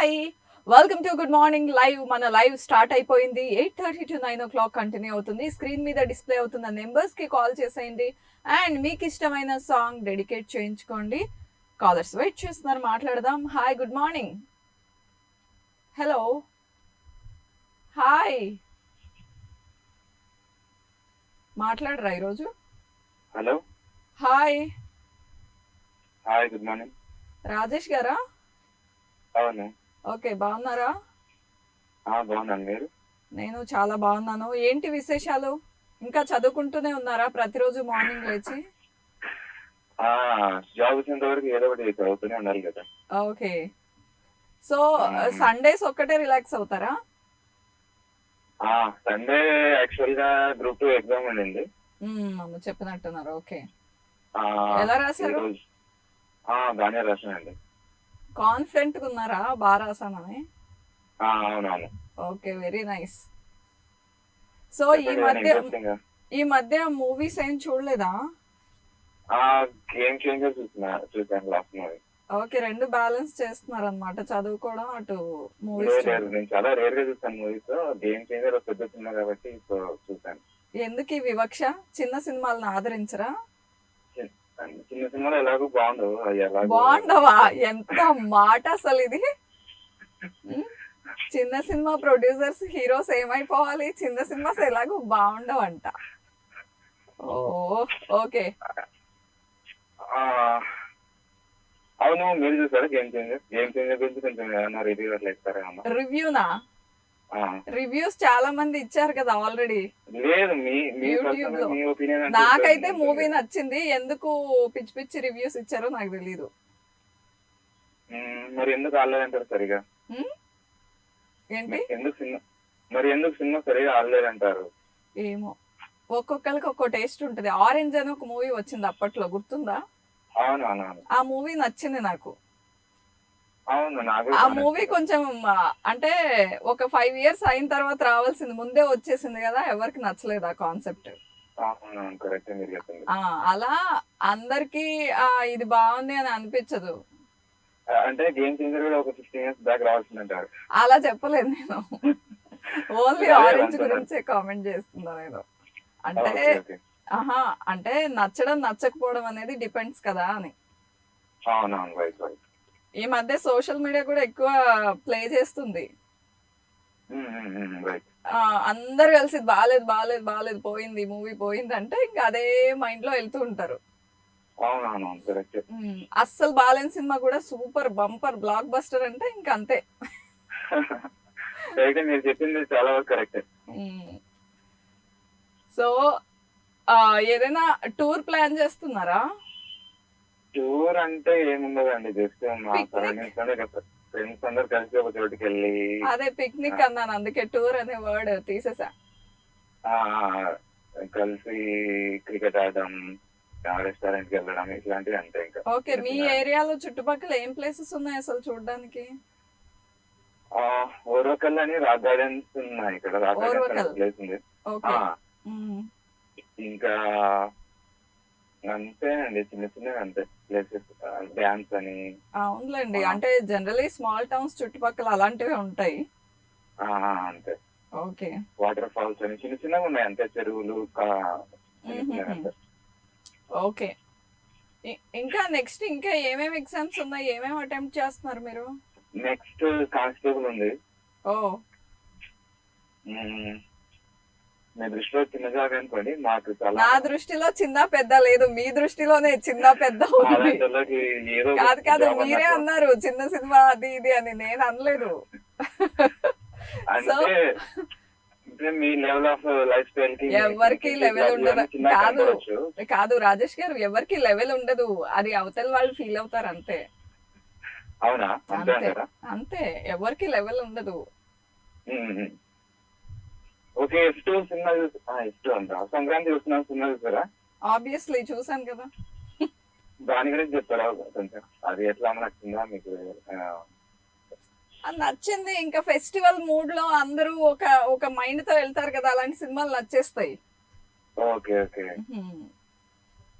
Hi welcome to good morning live. మన live start అయిపోయింది. 8:30 to 9 o'clock continue అవుతుంది. Screen మీద డిస్ప్లే అవుతున్న నెంబర్స్ కి కాల్ చేసేయండి అండ్ మీకు ఇష్టమైన సాంగ్ డెడికేట్ చేయించుకోండి. కాలర్స్ వెయిట్ చేస్తున్నారు, మాట్లాడదాం. Hi, good morning. Hello, hi. మాట్లాడరా ఈరోజు? Hello, hi. Hi, good morning. Rajesh గారా? అవును. ఓకే, బాగున్నారా? బాగున్నాను. మీరు? నేను చాలా బాగున్నాను. ఏంటి విశేషాలు? ఇంకా చదువుకుంటూనే ఉన్నారా ప్రతిరోజు మార్నింగ్ లేచి? జాబ్ వచ్చేంత వరకు ఏదో ఒకటి చదువుతూనే ఉండాలి కదా. ఓకే. సో సండేస్ ఒక్కటే రిలాక్స్ అవుతారా? సండే యాక్చువల్ గా గ్రూప్ 2 ఎగ్జామ్ ఉండింది. అమ్మ చెప్పినట్టున్నారు. ఓకే, ఆ, ఎలా రాశారు? ఈరోజు బాగానే రాశానండి. కాన్ఫిడెంట్ గా ఉన్నారా బాగా రాసానని? అవునవును. Okay, very nice. So interesting. ఈ మధ్య మూవీస్ ఏం చూడలేదా? గేమ్ చేంజర్ చూసాను లాస్ట్ మూవీ. ఓకే, రెండు బ్యాలెన్స్ చేస్తున్నారు అనమాట, చదువుకోవడం అటు లేదు మూవీస్. లేదు, నేను చాలా రేర్ గా చూస్తాను మూవీస్. గేమ్ చేంజర్ ఒక పెద్ద సినిమా కాబట్టి సో చూసాను. ఎందుకు ఈ వివక్ష? చిన్న సినిమాలను ఆదరించరా? చిన్న సినిమాలో ఎలాగో బాగుండవు, అవి ఎలాగో బాగుండవా? ఎంత మాట అసలు ఇది! చిన్న సినిమా ప్రొడ్యూసర్స్ హీరోస్ ఏమైపోవాలి? చిన్న సినిమాస్ ఎలాగో బాగుండవంట. ఓ ఓకే. అవును, మీరు చూసారా గేమ్ చేంజర్? గేమ్ చేంజర్ గురించి కొంచెం ఏమన్నా రివ్యూ అట్లా ఇస్తారా? రివ్యూనా? రివ్యూస్ చాలా మంది ఇచ్చారు కదా ఆల్రెడీ లేదు, యూట్యూబ్ లో. మీ ఒపీనియన్. నాకైతే మూవీ నచ్చింది. ఎందుకు పిచ్చి పిచ్చి రివ్యూస్ ఇచ్చారో నాకు తెలీదు. మరి ఎందుకు ఆడలేదంటారు సరిగా? ఏంటి? ఎందుకు సినిమా సరిగా ఆడలేదంటారు? ఏమో, ఒక్కొక్కరికి ఒక్కో టేస్ట్ ఉంటది. ఆరెంజ్ అని ఒక మూవీ వచ్చింది అప్పట్లో, గుర్తుందా? అవునవును. ఆ మూవీ నచ్చింది నాకు. అవును, నాకు ఆ మూవీ కొంచెం అంటే ఒక 5 years అయిన తర్వాత రావాల్సింది, ముందే వచ్చేసింది కదా, ఎవరికి నచ్చలేదు ఆ కాన్సెప్ట్. కరెక్ట్ మీరు చెప్పింది. అలా అందరికి ఇది బాగుంది అని అనిపించదు. అంటే గేమ్ చేంజర్ కూడా ఒక 15 years బ్యాక్ రావాల్సిందంటారు. అలా చెప్పలేదు నేను. ఓన్లీ ఆరెంజ్ గురించే కామెంట్ చేస్తున్నా నేను. అంటే అంటే నచ్చడం నచ్చకపోవడం అనేది డిపెండ్స్ కదా అని. అవునవును, రైట్ రైట్. ఈ మధ్య సోషల్ మీడియా కూడా ఎక్కువ ప్లే చేస్తుంది. అందరు కలిసి బాలేదు బాలేదు బాలేదు, పోయింది మూవీ పోయింది అంటే ఇంకా అదే మైండ్ లో వెళ్తూ ఉంటారు. అస్సలు బాలేని సినిమా కూడా సూపర్ బంపర్ బ్లాక్ బస్టర్ అంటే ఇంకా అంతే. మీరు చెప్పింది చాలా కరెక్ట్. సో ఏదైనా టూర్ ప్లాన్ చేస్తున్నారా? టూర్ అంటే ఏముండదండి, జస్ట్ మా సరౌండింగ్స్ లోనే ఫ్రెండ్స్ అందరు కలిసి ఒక చోటుకి వెళ్ళి. అదే పిక్నిక్ అన్నాను, అందుకే టూర్ అనే వర్డ్ తీసేసా. కలిసి క్రికెట్ ఆడడం, రెస్టారెంట్ కి వెళ్ళడం, ఇట్లాంటివి అంతే. ఇంకా ఓకే, మీ ఏరియాలో చుట్టుపక్కల ఏం ప్లేసెస్ ఉన్నాయి అసలు చూడడానికి? ఓర్వకల్ అని రాక్ గార్డెన్స్ ఉన్నాయి ఇక్కడ. రాక్ గార్డెన్స్ ప్లేస్ ఉంది. ఇంకా అంతే అండి, చిన్న చిన్న అంతే ప్లేసెస్. డ్యామ్స్ అని. అవునులేండి, అంటే జనరలీ స్మాల్ టౌన్స్ చుట్టుపక్కల అలాంటివి ఉంటాయి. అంతే. ఓకే. వాటర్ ఫాల్స్ అని చిన్న చిన్నగా ఉన్నాయి అంతే, చెరువులు. ఓకే. ఇంకా నెక్స్ట్ ఇంకా ఏమేమి ఎగ్జామ్స్ ఉన్నాయి? ఏమేమి అటెంప్ట్ చేస్తున్నారు మీరు? నెక్స్ట్ కానిస్టేబుల్ ఉంది. ఓ, మీ దృష్టిలో చిన్నగా అనుకోండి, మాకు నా దృష్టిలో చిన్న పెద్ద లేదు, మీ దృష్టిలోనే చిన్న పెద్ద ఉంది. కాదు కాదు, మీరే అన్నారు చిన్న సినిమా అది ఇది అని, నేను అనలేదు. మీ లెవెల్ ఆఫ్ లైఫ్ స్టైల్ కి ఎవరికి లెవెల్ ఉండదు. కాదు కాదు రాజేష్ గారు, ఎవరికి లెవెల్ ఉండదు, అది అవతల వాళ్ళు ఫీల్ అవుతారు అంతే. అవునా? అంతే, ఎవరికి లెవెల్ ఉండదు. ఓకే, F2 సినిమా F2 అంటారా? సంక్రాంతి చూస్తున్నాను, సినిమా చూసారా? ఆబ్వియస్లీ చూసాను కదా. దాని గురించి చెప్తారా కొంచెం? అది ఎట్లా నచ్చిందా మీకు? నచ్చింది. ఇంకా ఫెస్టివల్ మూడ్ లో అందరూ ఒక మైండ్ తో వెళ్తారు కదా, అలాంటి సినిమాలు నచ్చేస్తాయి. Okay okay.